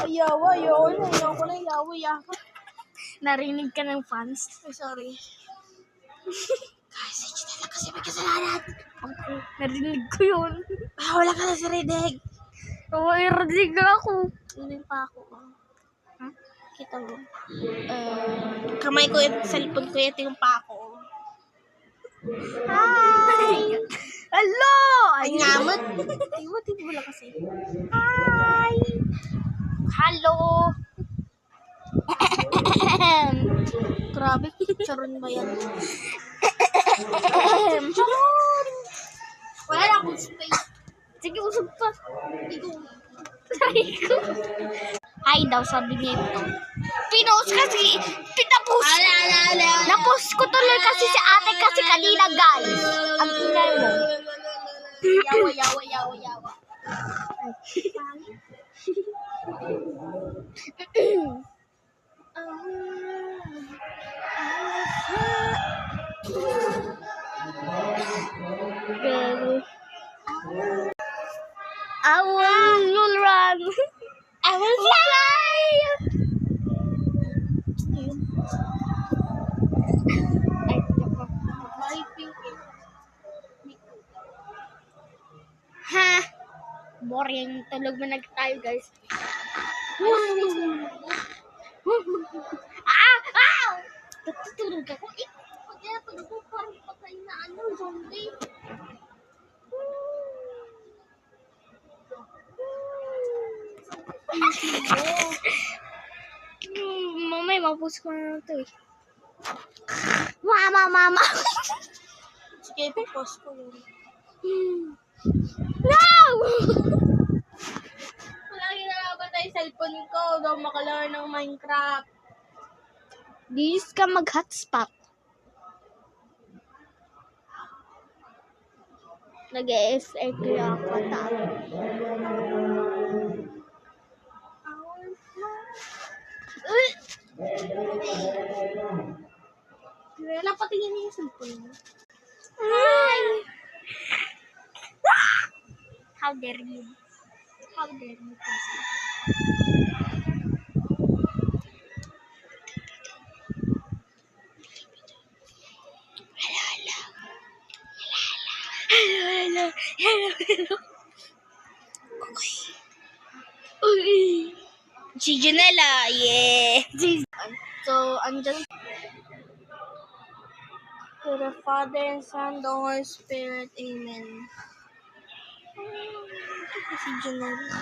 Yawa, yun. Ayoko na yawa, yawa. Narinig ka ng fans? Ay, sorry. Kasi Chinela kasi may kasalanan. Okay. Narinig ko yun. Wala ka na sa rinig. Oo, narinig ako. Ano yung pako ko? Huh? Kita mo. Kamay ko yung cellphone ko, ito yung pako. Hi! Hello! Ay, ngamot. Iwatin mo lang kasi. Hi! Hello! Grabe, charon ba yan? Charon! Wala na akong space. Sige, usog pa. Ikaw. Sabi ko. Hi daw, sabi niya ito. Pinost kasi, pinapost. Napost ko tuloy kasi si ate kasi kanina, guys. Ang ingay mo. Yawa, yawa, yawa, yawa. Girl. I will run. I will fly! Ay, ha? Boring. Tulog mo na tayo, guys. Ah! Tutulog ako. Kaya tulog ko parang patay na zombie. Mamay, mapus ko na ito eh. Mama! Sige, post ko yun. No! Palagi nalabatay cellphone ko. Daw makalaro ng Minecraft. Dis ka mag-hotspot. Nag-e-FA kaya ako talo. Wala, patingin niya yung cellphone mo. Hi! How dare you? How dare you, kasi? Hello. Uy. Si Janela, yeah. So, andyan. To the Father and Son, the Holy Spirit, Amen. Si Janela.